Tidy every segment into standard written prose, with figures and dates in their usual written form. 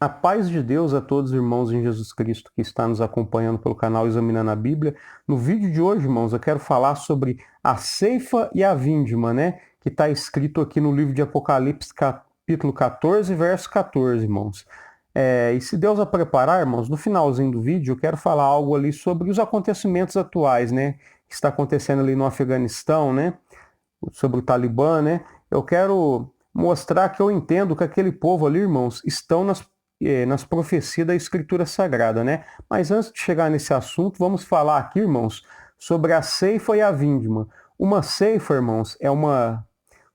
A paz de Deus a todos os irmãos em Jesus Cristo que está nos acompanhando pelo canal Examinando a Bíblia. No vídeo de hoje, irmãos, eu quero falar sobre a ceifa e a vindima, né? Que está escrito aqui no livro de Apocalipse, capítulo 14, verso 14, irmãos. E se Deus a preparar, irmãos, no finalzinho do vídeo eu quero falar algo ali sobre os acontecimentos atuais, né? Que está acontecendo ali no Afeganistão, né? Sobre o Talibã, né? Eu quero mostrar que eu entendo que aquele povo ali, irmãos, estão nas profecias da Escritura Sagrada, né? Mas antes de chegar nesse assunto, vamos falar aqui, irmãos, sobre a ceifa e a vindima. Uma ceifa, irmãos, é uma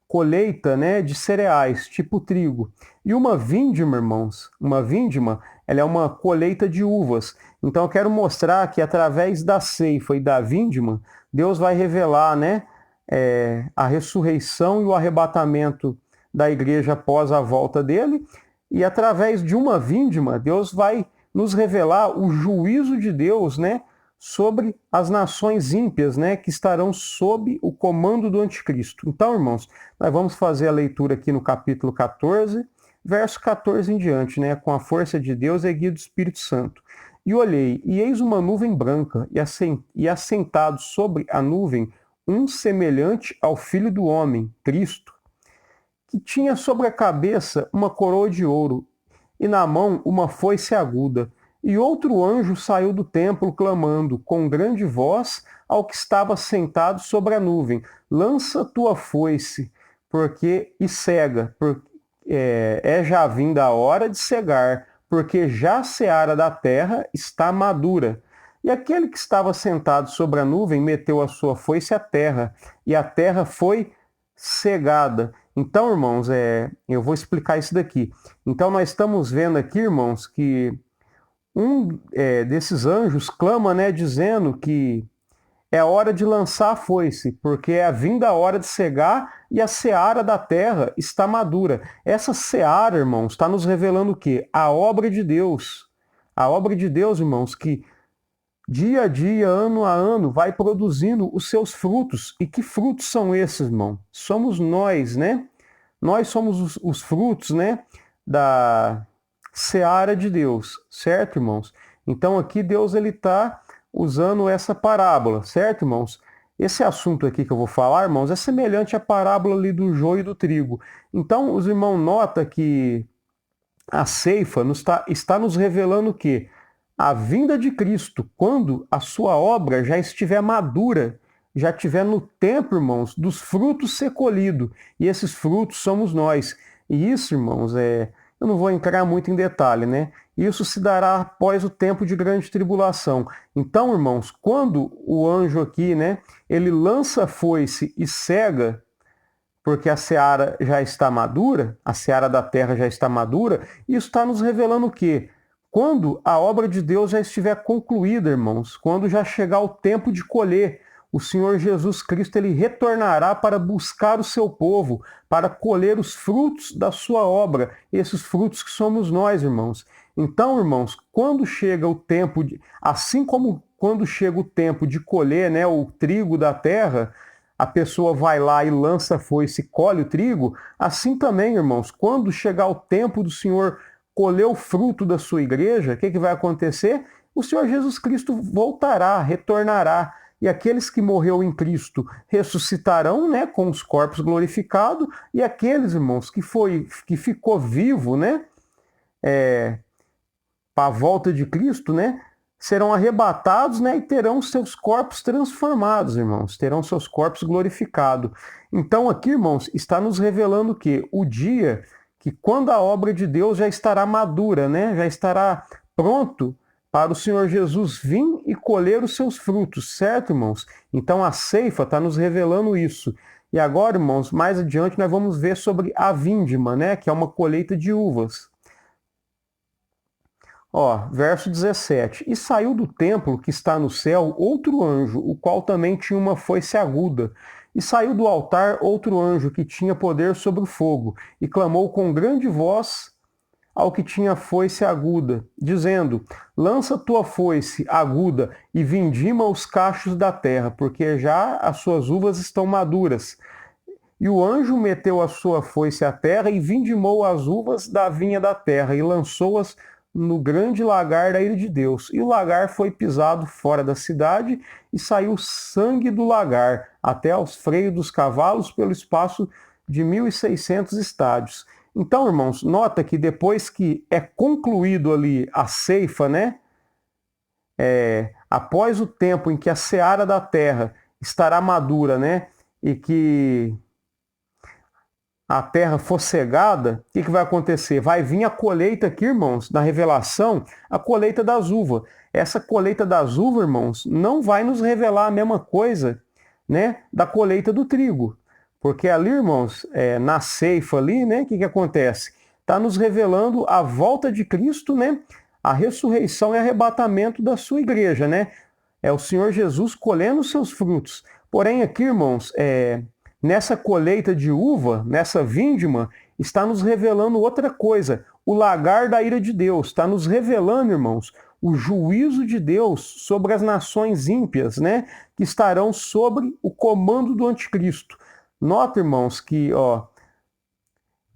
colheita, né, de cereais, tipo trigo. E uma vindima, irmãos, uma vindima, ela é uma colheita de uvas. Então eu quero mostrar que através da ceifa e da vindima, Deus vai revelar, né, a ressurreição e o arrebatamento da igreja após a volta dele. E através de uma vindima, Deus vai nos revelar o juízo de Deus, né, sobre as nações ímpias, né, que estarão sob o comando do anticristo. Então, irmãos, nós vamos fazer a leitura aqui no capítulo 14, verso 14 em diante, né, com a força de Deus e guia do Espírito Santo. E olhei, e eis uma nuvem branca, e assentado sobre a nuvem um semelhante ao Filho do Homem, Cristo, que tinha sobre a cabeça uma coroa de ouro, e na mão uma foice aguda. E outro anjo saiu do templo, clamando com grande voz ao que estava sentado sobre a nuvem: lança tua foice, e cega, é já vinda a hora de cegar, porque já a seara da terra está madura. E aquele que estava sentado sobre a nuvem meteu a sua foice à terra, e a terra foi cegada. Então, irmãos, eu vou explicar isso daqui. Então, nós estamos vendo aqui, irmãos, que desses anjos clama, né, dizendo que é a hora de lançar a foice, porque é a vinda a hora de cegar e a seara da terra está madura. Essa seara, irmãos, está nos revelando o quê? A obra de Deus. A obra de Deus, irmãos, que dia a dia, ano a ano, vai produzindo os seus frutos. E que frutos são esses, irmão? Somos nós, né? Nós somos os frutos, né, da seara de Deus, certo, irmãos? Então aqui Deus ele está usando essa parábola, certo, irmãos? Esse assunto aqui que eu vou falar, irmãos, é semelhante à parábola ali do joio e do trigo. Então os irmãos notam que a ceifa está nos revelando o quê? A vinda de Cristo, quando a sua obra já estiver madura, já estiver no tempo, irmãos, dos frutos ser colhido. E esses frutos somos nós. E isso, irmãos, eu não vou entrar muito em detalhe, né? Isso se dará após o tempo de grande tribulação. Então, irmãos, quando o anjo aqui, né, ele lança a foice e cega, porque a seara já está madura, a seara da terra já está madura, isso está nos revelando o quê? Quando a obra de Deus já estiver concluída, irmãos, quando já chegar o tempo de colher, o Senhor Jesus Cristo ele retornará para buscar o seu povo, para colher os frutos da sua obra, esses frutos que somos nós, irmãos. Então, irmãos, quando chega o tempo assim como quando chega o tempo de colher, né, o trigo da terra, a pessoa vai lá e lança a foice e colhe o trigo, assim também, irmãos, quando chegar o tempo do Senhor colher o fruto da sua igreja, o que vai acontecer? O Senhor Jesus Cristo voltará, retornará, e aqueles que morreram em Cristo ressuscitarão, né, com os corpos glorificados, e aqueles, irmãos, que ficou vivo, né, para a volta de Cristo, né, serão arrebatados, né, e terão seus corpos transformados, irmãos, terão seus corpos glorificados. Então aqui, irmãos, está nos revelando que o dia que quando a obra de Deus já estará madura, né, já estará pronto para o Senhor Jesus vir e colher os seus frutos, certo, irmãos? Então a ceifa está nos revelando isso. E agora, irmãos, mais adiante nós vamos ver sobre a vindima, né, que é uma colheita de uvas. Verso 17. E saiu do templo que está no céu outro anjo, o qual também tinha uma foice aguda. E saiu do altar outro anjo que tinha poder sobre o fogo, e clamou com grande voz ao que tinha foice aguda, dizendo: lança tua foice aguda e vindima os cachos da terra, porque já as suas uvas estão maduras. E o anjo meteu a sua foice à terra e vindimou as uvas da vinha da terra e lançou-as no grande lagar da ira de Deus. E o lagar foi pisado fora da cidade e saiu sangue do lagar até aos freios dos cavalos pelo espaço de 1.600 estádios. Então, irmãos, nota que depois que é concluído ali a ceifa, né? Após o tempo em que a seara da terra estará madura, né? E que a terra for cegada, o que vai acontecer? Vai vir a colheita aqui, irmãos, na Revelação, a colheita das uvas. Essa colheita das uvas, irmãos, não vai nos revelar a mesma coisa, né, da colheita do trigo. Porque ali, irmãos, na ceifa ali, né, o que acontece? Está nos revelando a volta de Cristo, né, a ressurreição e arrebatamento da sua igreja, né? É o Senhor Jesus colhendo os seus frutos. Porém, aqui, irmãos, nessa colheita de uva, nessa vindima, está nos revelando outra coisa. O lagar da ira de Deus está nos revelando, irmãos, o juízo de Deus sobre as nações ímpias, né, que estarão sobre o comando do anticristo. Nota, irmãos, que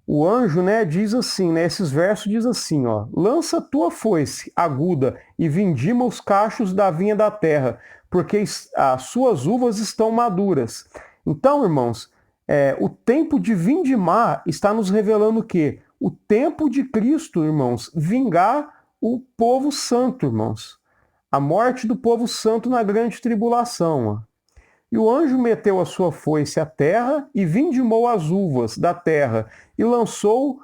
o anjo, né, diz assim, né, esses versos diz assim, lança tua foice aguda e vindima os cachos da vinha da terra, porque as suas uvas estão maduras. Então, irmãos, o tempo de vindimar está nos revelando o quê? O tempo de Cristo, irmãos, vingar o povo santo, irmãos. A morte do povo santo na grande tribulação. E o anjo meteu a sua foice à terra e vindimou as uvas da terra e lançou-as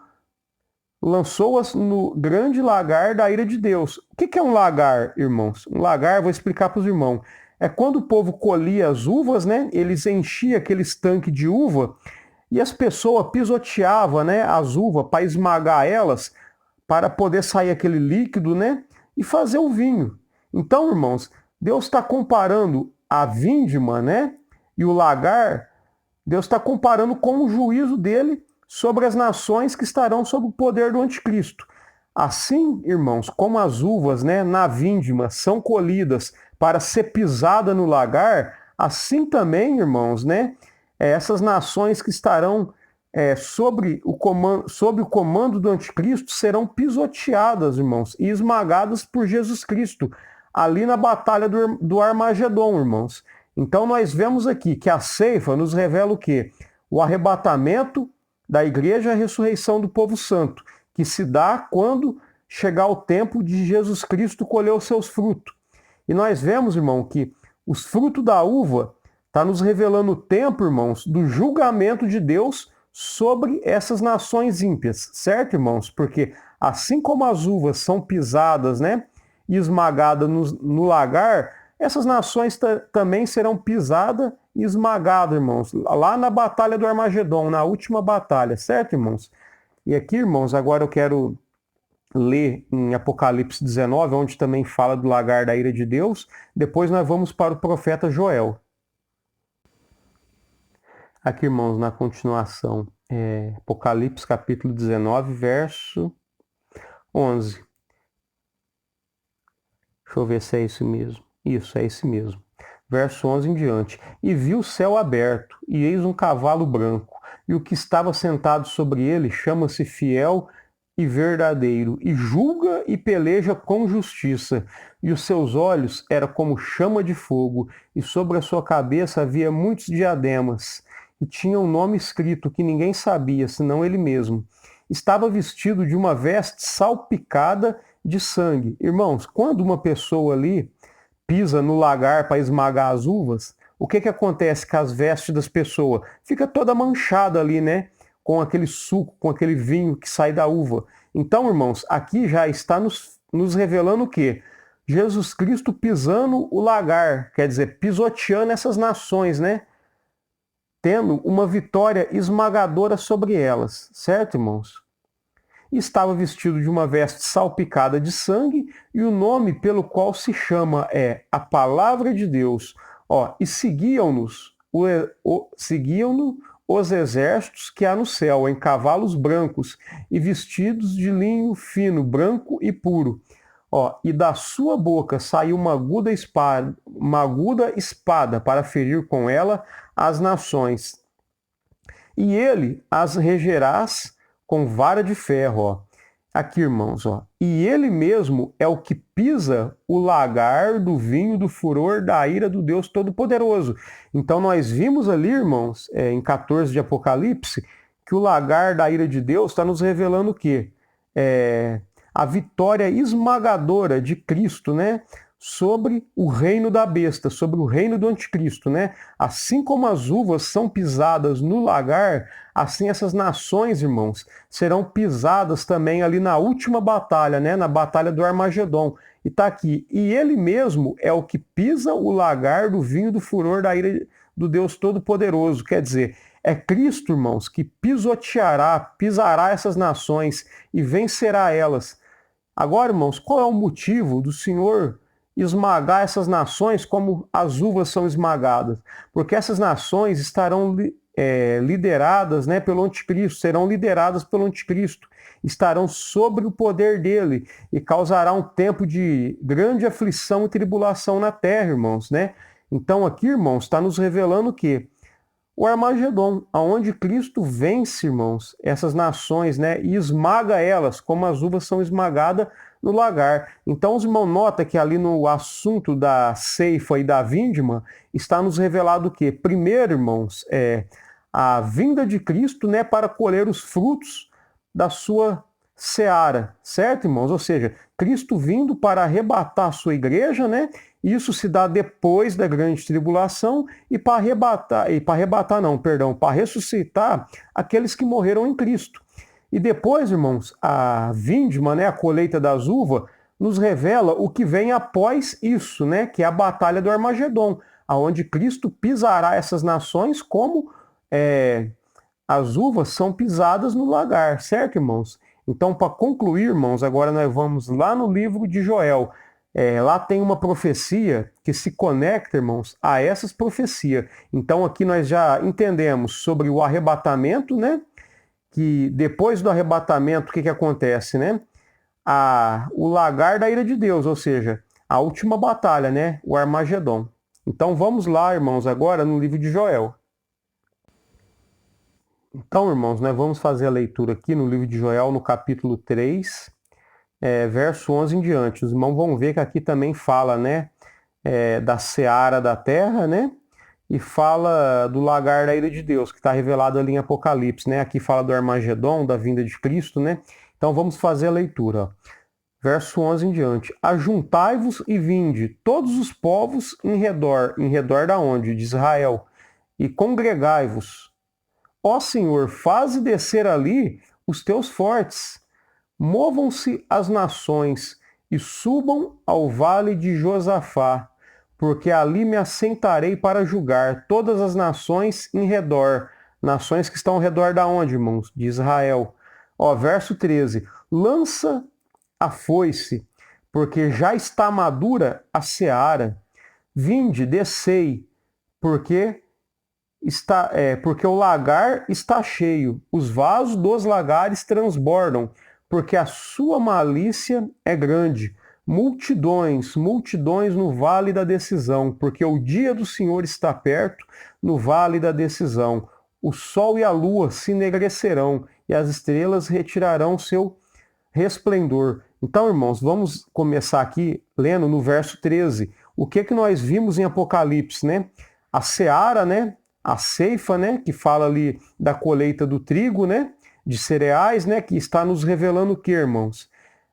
no grande lagar da ira de Deus. O que é um lagar, irmãos? Um lagar, vou explicar para os irmãos. É quando o povo colhia as uvas, né? Eles enchiam aqueles tanques de uva e as pessoas pisoteavam, né, as uvas para esmagar elas, para poder sair aquele líquido, né? E fazer o vinho. Então, irmãos, Deus está comparando a vindima, né? E o lagar, Deus está comparando com o juízo dele sobre as nações que estarão sob o poder do anticristo. Assim, irmãos, como as uvas, né, na vindima são colhidas para ser pisada no lagar, assim também, irmãos, né, essas nações que estarão sob o comando do anticristo serão pisoteadas, irmãos, e esmagadas por Jesus Cristo, ali na batalha do Armagedon, irmãos. Então nós vemos aqui que a ceifa nos revela o quê? O arrebatamento da igreja e a ressurreição do povo santo, que se dá quando chegar o tempo de Jesus Cristo colher os seus frutos. E nós vemos, irmão, que os frutos da uva está nos revelando o tempo, irmãos, do julgamento de Deus sobre essas nações ímpias, certo, irmãos? Porque assim como as uvas são pisadas, né, e esmagadas no lagar, essas nações também serão pisadas e esmagadas, irmãos, lá na batalha do Armagedon, na última batalha, certo, irmãos? E aqui, irmãos, agora eu quero ler em Apocalipse 19, onde também fala do lagar da ira de Deus. Depois nós vamos para o profeta Joel. Aqui, irmãos, na continuação, Apocalipse capítulo 19, verso 11. Deixa eu ver se é isso mesmo. Isso, é esse mesmo. Verso 11 em diante. E vi o céu aberto, e eis um cavalo branco, e o que estava sentado sobre ele chama-se Fiel e Verdadeiro, e julga e peleja com justiça. E os seus olhos eram como chama de fogo, e sobre a sua cabeça havia muitos diademas, e tinha um nome escrito que ninguém sabia, senão ele mesmo. Estava vestido de uma veste salpicada de sangue. Irmãos, quando uma pessoa ali pisa no lagar para esmagar as uvas, o que acontece com as vestes das pessoas? Fica toda manchada ali, né? Com aquele suco, com aquele vinho que sai da uva. Então, irmãos, aqui já está nos revelando o quê? Jesus Cristo pisando o lagar, quer dizer, pisoteando essas nações, né? Tendo uma vitória esmagadora sobre elas, certo, irmãos? Estava vestido de uma veste salpicada de sangue, e o nome pelo qual se chama é a Palavra de Deus. E seguiam-nos os exércitos que há no céu, em cavalos brancos, e vestidos de linho fino, branco e puro. E da sua boca saiu uma aguda espada para ferir com ela as nações. e ele as regerás com vara de ferro, ó. Aqui, irmãos, ó. E ele mesmo é o que pisa o lagar do vinho do furor da ira do Deus Todo-Poderoso. Então nós vimos ali, irmãos, em 14 de Apocalipse, que o lagar da ira de Deus está nos revelando o quê? A vitória esmagadora de Cristo, né? Sobre o reino da besta, sobre o reino do anticristo, né? Assim como as uvas são pisadas no lagar, assim essas nações, irmãos, serão pisadas também ali na última batalha, né? Na batalha do Armagedon. E tá aqui, e ele mesmo é o que pisa o lagar do vinho do furor da ira do Deus Todo-Poderoso. Quer dizer, é Cristo, irmãos, que pisará essas nações e vencerá elas. Agora, irmãos, qual é o motivo do Senhor esmagar essas nações como as uvas são esmagadas? Porque essas nações estarão lideradas, né, pelo anticristo, serão lideradas pelo anticristo, estarão sobre o poder dele e causará um tempo de grande aflição e tribulação na terra, irmãos, né? Então aqui, irmãos, está nos revelando que o Armagedon, aonde Cristo vence, irmãos, essas nações, né, e esmaga elas, como as uvas são esmagadas no lagar. Então, os irmãos notam que ali no assunto da ceifa e da vindima, está nos revelado o quê? Primeiro, irmãos, a vinda de Cristo, né, para colher os frutos da sua seara, certo, irmãos? Ou seja, Cristo vindo para arrebatar a sua igreja, né? Isso se dá depois da grande tribulação e para ressuscitar aqueles que morreram em Cristo. E depois, irmãos, a vindima, né, a colheita das uvas, nos revela o que vem após isso, né, que é a batalha do Armagedon, aonde Cristo pisará essas nações como as uvas são pisadas no lagar, certo, irmãos? Então, para concluir, irmãos, agora nós vamos lá no livro de Joel. Lá tem uma profecia que se conecta, irmãos, a essas profecias. Então, aqui nós já entendemos sobre o arrebatamento, né? Que depois do arrebatamento, o que acontece, né? O lagar da ira de Deus, ou seja, a última batalha, né? O Armagedon. Então, vamos lá, irmãos, agora no livro de Joel. Então, irmãos, nós vamos fazer a leitura aqui no livro de Joel, no capítulo 3, verso 11 em diante. Os irmãos vão ver que aqui também fala, né, da seara da terra, né, e fala do lagar da ira de Deus, que está revelado ali em Apocalipse, né. Aqui fala do Armagedon, da vinda de Cristo, né. Então, vamos fazer a leitura, ó. Verso 11 em diante. Ajuntai-vos e vinde, todos os povos em redor da onde? De Israel, e congregai-vos. Ó Senhor, faze descer ali os teus fortes. Movam-se as nações e subam ao vale de Josafá, porque ali me assentarei para julgar todas as nações em redor. Nações que estão ao redor da onde, irmãos? De Israel. Ó, verso 13. Lança a foice, porque já está madura a seara. Vinde, descei, porque o lagar está cheio, os vasos dos lagares transbordam, porque a sua malícia é grande. Multidões, multidões no vale da decisão, porque o dia do Senhor está perto, no vale da decisão. O sol e a lua se enegrecerão, e as estrelas retirarão seu resplendor. Então, irmãos, vamos começar aqui lendo no verso 13. O que nós vimos em Apocalipse, né? A seara, né? A ceifa, né, que fala ali da colheita do trigo, né, de cereais, né, que está nos revelando o que, irmãos?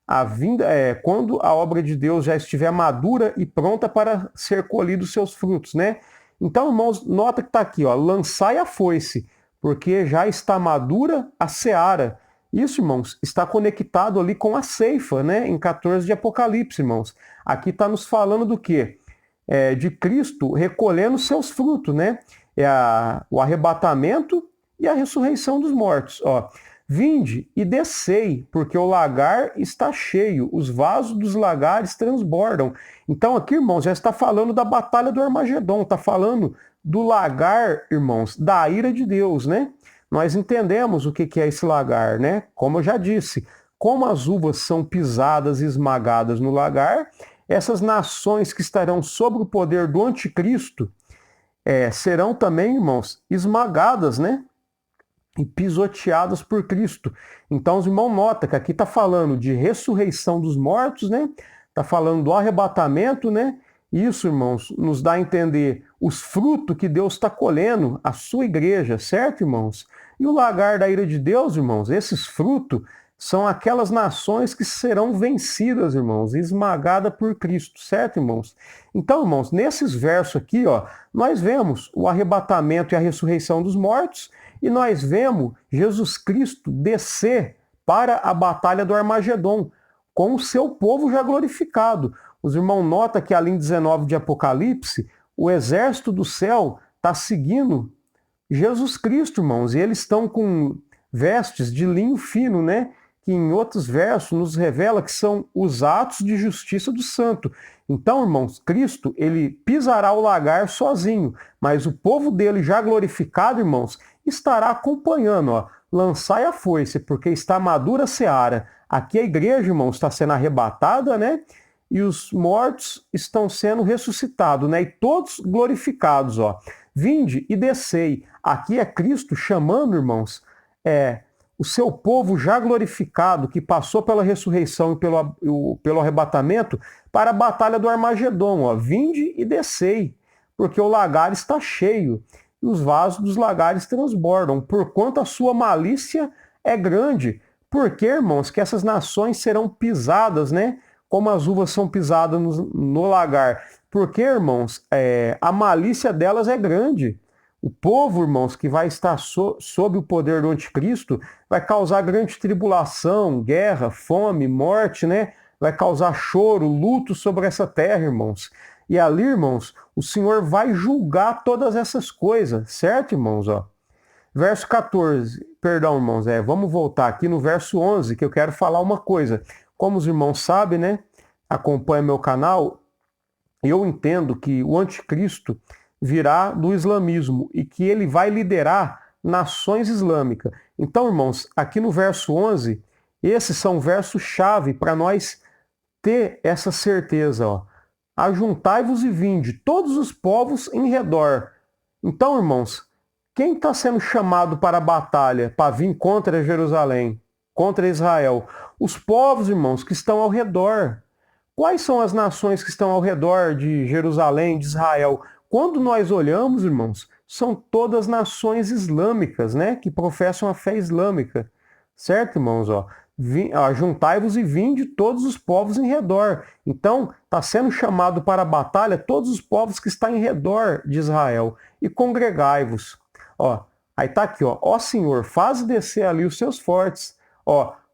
A vinda quando a obra de Deus já estiver madura e pronta para ser colhidos seus frutos, né? Então, irmãos, nota que está aqui, ó, lançai a foice, porque já está madura a seara. Isso, irmãos, está conectado ali com a ceifa, né, em 14 de Apocalipse, irmãos. Aqui está nos falando do quê? De Cristo recolhendo seus frutos, né? O arrebatamento e a ressurreição dos mortos. Ó, vinde e descei, porque o lagar está cheio, os vasos dos lagares transbordam. Então aqui, irmãos, já está falando da batalha do Armagedon, está falando do lagar, irmãos, da ira de Deus, né? Nós entendemos o que é esse lagar, né? Como eu já disse, como as uvas são pisadas e esmagadas no lagar, essas nações que estarão sob o poder do anticristo serão também, irmãos, esmagadas, né? e pisoteadas por Cristo. Então, os irmãos notam que aqui está falando de ressurreição dos mortos, né? Está falando do arrebatamento, né? Isso, irmãos, nos dá a entender os frutos que Deus está colhendo a sua igreja, certo, irmãos? E o lagar da ira de Deus, irmãos, esses frutos são aquelas nações que serão vencidas, irmãos, esmagadas por Cristo, certo, irmãos? Então, irmãos, nesses versos aqui, ó, nós vemos o arrebatamento e a ressurreição dos mortos, e nós vemos Jesus Cristo descer para a batalha do Armagedon, com o seu povo já glorificado. Os irmãos notam que ali em 19 de Apocalipse, o exército do céu está seguindo Jesus Cristo, irmãos, e eles estão com vestes de linho fino, né? Que em outros versos nos revela que são os atos de justiça do santo. Então, irmãos, Cristo, ele pisará o lagar sozinho, mas o povo dele já glorificado, irmãos, estará acompanhando, ó. Lançai a foice, porque está madura a seara. Aqui a igreja, irmãos, está sendo arrebatada, né? E os mortos estão sendo ressuscitados, né? E todos glorificados, ó. Vinde e descei. Aqui é Cristo chamando, irmãos, o seu povo já glorificado, que passou pela ressurreição e pelo arrebatamento, para a batalha do Armagedon. Ó. Vinde e descei, porque o lagar está cheio, e os vasos dos lagares transbordam, porquanto a sua malícia é grande. Porque, irmãos, que essas nações serão pisadas, né? Como as uvas são pisadas no lagar. Porque, irmãos, a malícia delas é grande. O povo, irmãos, que vai estar sob o poder do anticristo, vai causar grande tribulação, guerra, fome, morte, né? Vai causar choro, luto sobre essa terra, irmãos. E ali, irmãos, o Senhor vai julgar todas essas coisas, certo, irmãos? Ó. Verso 14, perdão, irmãos, vamos voltar aqui no verso 11, que eu quero falar uma coisa. Como os irmãos sabem, né? Acompanha meu canal, eu entendo que o anticristo virá do islamismo e que ele vai liderar nações islâmicas. Então, irmãos, aqui no verso 11, esses são versos-chave para nós ter essa certeza. Ó. Ajuntai-vos e vinde, todos os povos em redor. Então, irmãos, quem está sendo chamado para a batalha, para vir contra Jerusalém, contra Israel? Os povos, irmãos, que estão ao redor. Quais são as nações que estão ao redor de Jerusalém, de Israel? Quando nós olhamos, irmãos, são todas nações islâmicas, né? Que professam a fé islâmica. Certo, irmãos? Juntai-vos e vinde todos os povos em redor. Então, está sendo chamado para a batalha todos os povos que estão em redor de Israel. E congregai-vos. Aí está aqui, ó Senhor, faze descer ali os seus fortes.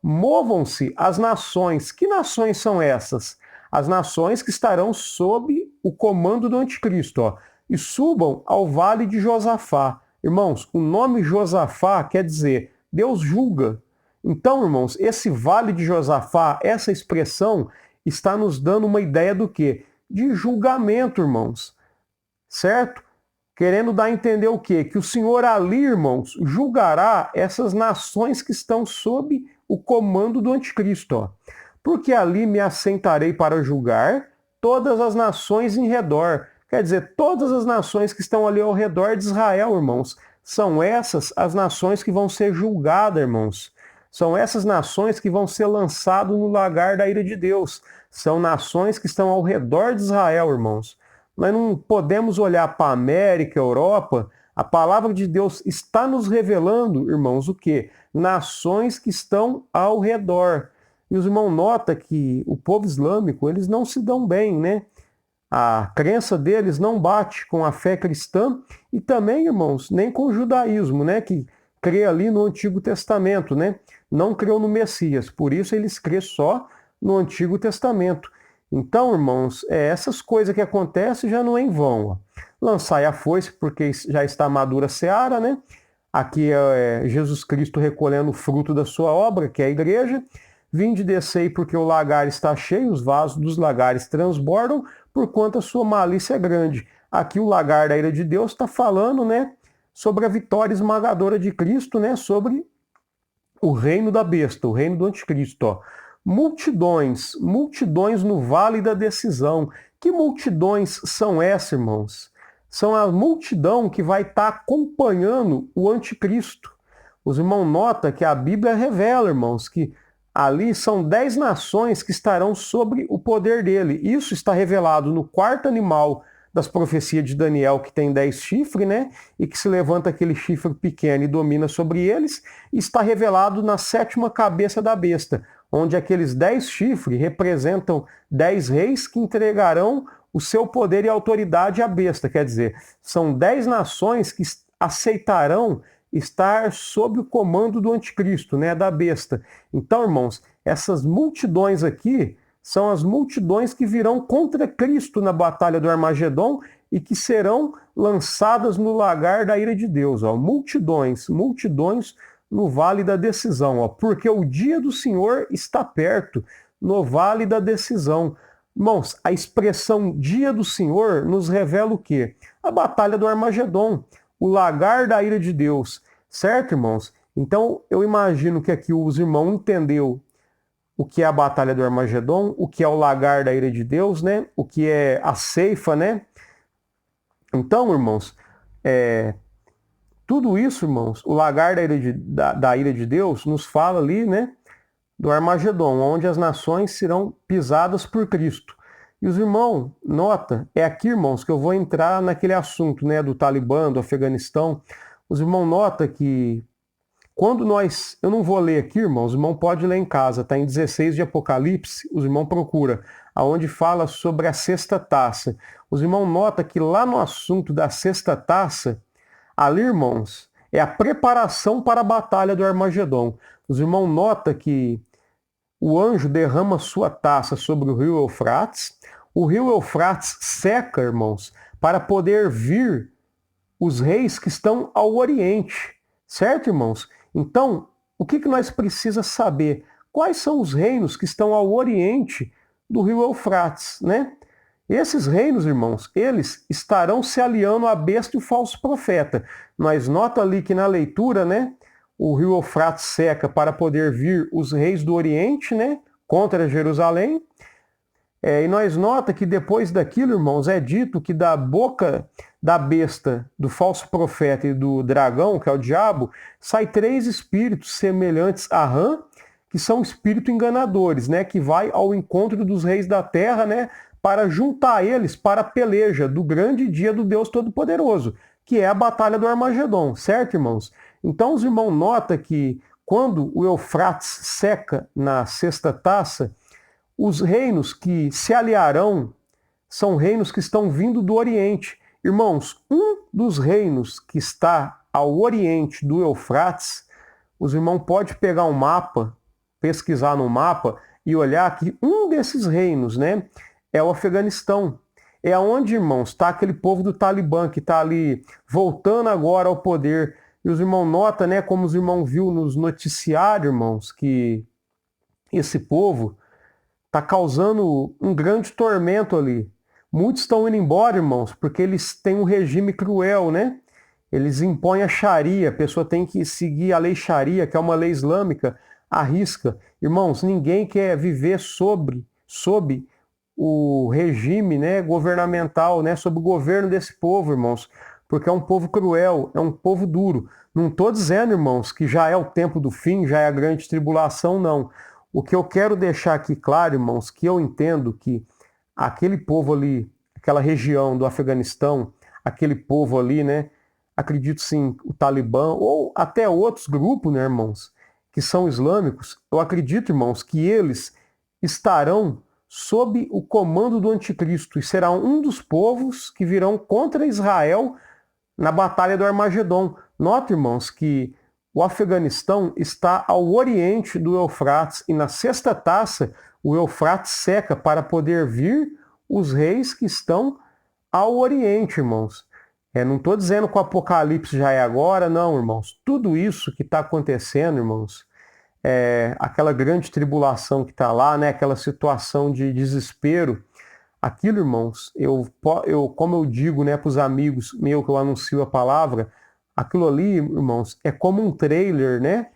Movam-se as nações. Que nações são essas? As nações que estarão sob o comando do anticristo, e subam ao vale de Josafá. Irmãos, o nome Josafá quer dizer Deus julga. Então, irmãos, esse vale de Josafá, essa expressão, está nos dando uma ideia do quê? De julgamento, irmãos. Certo? Querendo dar a entender o quê? Que o Senhor ali, irmãos, julgará essas nações que estão sob o comando do anticristo. Ó. Porque ali me assentarei para julgar todas as nações em redor. Quer dizer, todas as nações que estão ali ao redor de Israel, irmãos, são essas as nações que vão ser julgadas, irmãos. São essas nações que vão ser lançadas no lagar da ira de Deus. São nações que estão ao redor de Israel, irmãos. Nós não podemos olhar para a América, Europa. A palavra de Deus está nos revelando, irmãos, o quê? Nações que estão ao redor. E os irmãos notam que o povo islâmico, eles não se dão bem, né? A crença deles não bate com a fé cristã e também, irmãos, nem com o judaísmo, né? Que crê ali no Antigo Testamento, né? Não creu no Messias, por isso eles crê só no Antigo Testamento. Então, irmãos, essas coisas que acontecem já não é em vão. Ó. Lançai a foice, porque já está madura a seara, né? Aqui é Jesus Cristo recolhendo o fruto da sua obra, que é a igreja. Vinde e descei, porque o lagar está cheio, os vasos dos lagares transbordam, porquanto a sua malícia é grande. Aqui o lagar da ira de Deus está falando, né, sobre a vitória esmagadora de Cristo, né, sobre o reino da besta, o reino do anticristo. Ó. Multidões no vale da decisão. Que multidões são essas, irmãos? São a multidão que vai estar acompanhando o anticristo. Os irmãos notam que a Bíblia revela, irmãos, que ali são 10 nações que estarão sobre o poder dele. Isso está revelado no quarto animal das profecias de Daniel, que tem 10 chifres, né? E que se levanta aquele chifre pequeno e domina sobre eles. E está revelado na sétima cabeça da besta, onde aqueles 10 chifres representam 10 reis que entregarão o seu poder e autoridade à besta. Quer dizer, são 10 nações que aceitarão estar sob o comando do anticristo, né, da besta. Então, irmãos, essas multidões aqui são as multidões que virão contra Cristo na batalha do Armagedon e que serão lançadas no lagar da ira de Deus. Ó. Multidões, multidões no vale da decisão, ó, porque o dia do Senhor está perto, no vale da decisão. Irmãos, a expressão dia do Senhor nos revela o quê? A batalha do Armagedon, o lagar da ira de Deus, certo, irmãos? Então, eu imagino que aqui os irmãos entenderam o que é a batalha do Armagedon, o que é o lagar da ira de Deus, né? O que é a ceifa, né? Então, irmãos, tudo isso, irmãos, o lagar da ira de Deus nos fala ali, né? Do Armagedon, onde as nações serão pisadas por Cristo. E os irmãos, nota, é aqui, irmãos, que eu vou entrar naquele assunto, né, do Talibã, do Afeganistão. Os irmãos nota que quando eu não vou ler aqui, irmãos, os irmãos podem ler em casa, está em 16 de Apocalipse, os irmãos procura, aonde fala sobre a sexta taça. Os irmãos nota que lá no assunto da sexta taça, ali, irmãos, é a preparação para a batalha do Armagedon. Os irmãos nota que o anjo derrama sua taça sobre o rio Eufrates. O rio Eufrates seca, irmãos, para poder vir os reis que estão ao oriente. Certo, irmãos? Então, o que nós precisamos saber? Quais são os reinos que estão ao oriente do rio Eufrates, né? Esses reinos, irmãos, eles estarão se aliando à besta e o falso profeta. Nós nota ali que na leitura, né? O rio Eufrates seca para poder vir os reis do Oriente, né, contra Jerusalém. E nós nota que depois daquilo, irmãos, é dito que da boca da besta, do falso profeta e do dragão, que é o diabo, sai 3 espíritos semelhantes a rã, que são espíritos enganadores, né, que vai ao encontro dos reis da terra, né, para juntar eles para a peleja do grande dia do Deus Todo-Poderoso, que é a batalha do Armagedon, certo, irmãos? Então os irmãos notam que quando o Eufrates seca na sexta taça, os reinos que se aliarão são reinos que estão vindo do Oriente. Irmãos, um dos reinos que está ao oriente do Eufrates, os irmãos podem pegar um mapa, pesquisar no mapa e olhar que um desses reinos, né, é o Afeganistão. É onde, irmãos, está aquele povo do Talibã que está ali voltando agora ao poder. E os irmãos notam, né, como os irmãos viu nos noticiários, irmãos, que esse povo está causando um grande tormento ali. Muitos estão indo embora, irmãos, porque eles têm um regime cruel, né? Eles impõem a Sharia, a pessoa tem que seguir a lei Sharia, que é uma lei islâmica, à risca. Irmãos, ninguém quer viver sob o regime, né, governamental, né, sob o governo desse povo, irmãos, porque é um povo cruel, é um povo duro. Não estou dizendo, irmãos, que já é o tempo do fim, já é a grande tribulação, não. O que eu quero deixar aqui claro, irmãos, que eu entendo que aquele povo ali, aquela região do Afeganistão, aquele povo ali, né, acredito sim, o Talibã, ou até outros grupos, né, irmãos, que são islâmicos, eu acredito, irmãos, que eles estarão sob o comando do anticristo e será um dos povos que virão contra Israel na batalha do Armagedon. Note, irmãos, que o Afeganistão está ao oriente do Eufrates e na sexta taça o Eufrates seca para poder vir os reis que estão ao oriente, irmãos. Não estou dizendo que o Apocalipse já é agora, não, irmãos. Tudo isso que está acontecendo, irmãos, aquela grande tribulação que está lá, né? Aquela situação de desespero, aquilo, irmãos, como eu digo, né, para os amigos meus que eu anuncio a palavra, aquilo ali, irmãos, é como um trailer, né,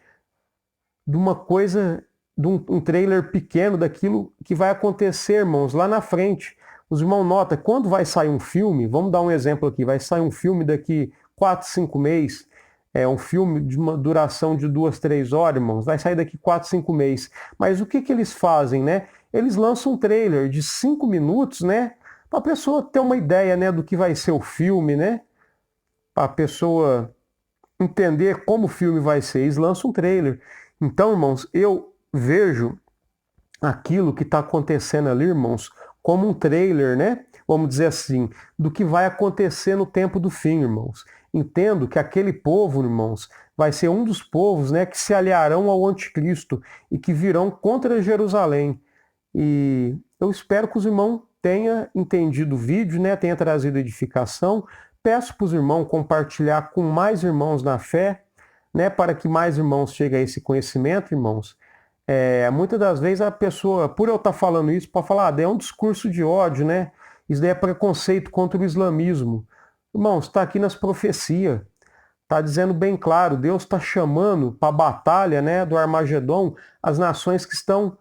de uma coisa, de um trailer pequeno daquilo que vai acontecer, irmãos, lá na frente. Os irmãos notam, quando vai sair um filme, vamos dar um exemplo aqui, vai sair um filme daqui 4, 5 meses, é um filme de uma duração de 2, 3 horas, irmãos, vai sair daqui 4, 5 meses. Mas o que que eles fazem, né? Eles lançam um trailer de 5 minutos, né? Para a pessoa ter uma ideia, né, do que vai ser o filme, né? Para a pessoa entender como o filme vai ser. Eles lançam um trailer. Então, irmãos, eu vejo aquilo que está acontecendo ali, irmãos, como um trailer, né? Vamos dizer assim, do que vai acontecer no tempo do fim, irmãos. Entendo que aquele povo, irmãos, vai ser um dos povos, né, que se aliarão ao anticristo e que virão contra Jerusalém. E eu espero que os irmãos tenham entendido o vídeo, né, tenha trazido edificação. Peço para os irmãos compartilhar com mais irmãos na fé, né, para que mais irmãos cheguem a esse conhecimento, irmãos. Muitas das vezes a pessoa, por eu estar falando isso, pode falar, daí é um discurso de ódio, né? Isso daí é preconceito contra o islamismo. Irmãos, está aqui nas profecias. Está dizendo bem claro, Deus está chamando para a batalha, né, do Armagedon as nações que estão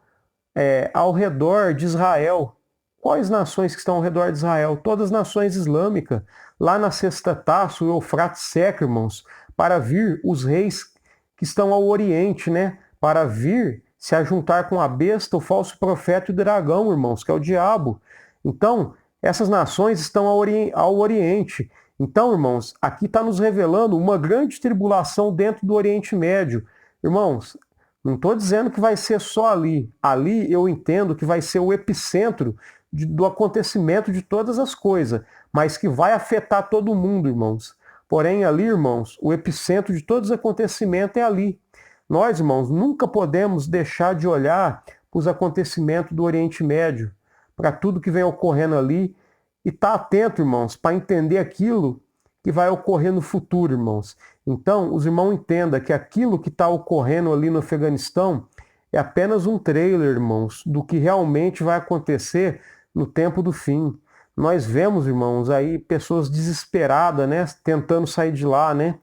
ao redor de Israel. Quais nações que estão ao redor de Israel? Todas as nações islâmicas. Lá na sexta taça, o Eufrates seca, irmãos, para vir os reis que estão ao oriente, né? Para vir se ajuntar com a besta, o falso profeta e o dragão, irmãos, que é o diabo. Então, essas nações estão ao oriente. Então, irmãos, aqui está nos revelando uma grande tribulação dentro do Oriente Médio. Irmãos, não estou dizendo que vai ser só ali. Ali eu entendo que vai ser o epicentro do acontecimento de todas as coisas, mas que vai afetar todo mundo, irmãos. Porém, ali, irmãos, o epicentro de todos os acontecimentos é ali. Nós, irmãos, nunca podemos deixar de olhar para os acontecimentos do Oriente Médio, para tudo que vem ocorrendo ali, e estar atento, irmãos, para entender aquilo que vai ocorrer no futuro, irmãos. Então, os irmãos entendam que aquilo que está ocorrendo ali no Afeganistão é apenas um trailer, irmãos, do que realmente vai acontecer no tempo do fim. Nós vemos, irmãos, aí pessoas desesperadas, né, tentando sair de lá, né?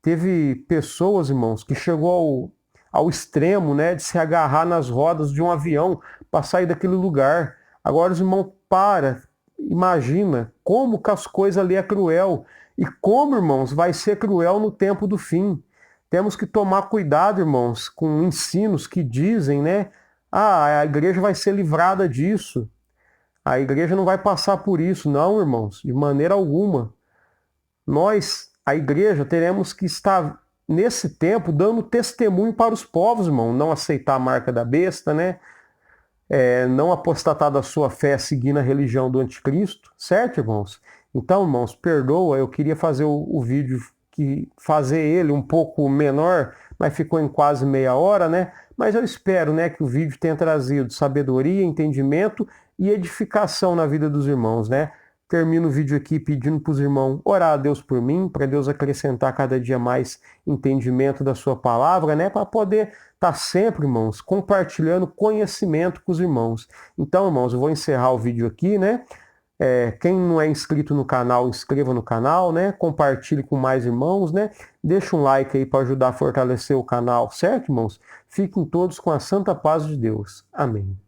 Teve pessoas, irmãos, que chegou ao extremo, né, de se agarrar nas rodas de um avião para sair daquele lugar. Agora os irmãos imagina como que as coisas ali é cruel. E como, irmãos, vai ser cruel no tempo do fim. Temos que tomar cuidado, irmãos, com ensinos que dizem, né? Ah, a igreja vai ser livrada disso. A igreja não vai passar por isso. Não, irmãos, de maneira alguma. Nós, a igreja, teremos que estar, nesse tempo, dando testemunho para os povos, irmão. Não aceitar a marca da besta, né? Não apostatar da sua fé seguindo a religião do anticristo, certo, irmãos? Então, irmãos, perdoa, eu queria fazer o vídeo, fazer ele um pouco menor, mas ficou em quase meia hora, né? Mas eu espero, né, que o vídeo tenha trazido sabedoria, entendimento e edificação na vida dos irmãos, né? Termino o vídeo aqui pedindo para os irmãos orar a Deus por mim, para Deus acrescentar cada dia mais entendimento da sua palavra, né? Para poder estar sempre, irmãos, compartilhando conhecimento com os irmãos. Então, irmãos, eu vou encerrar o vídeo aqui, né? Quem não é inscrito no canal, inscreva no canal, né? Compartilhe com mais irmãos, né? Deixa um like aí para ajudar a fortalecer o canal, certo, irmãos? Fiquem todos com a santa paz de Deus. Amém.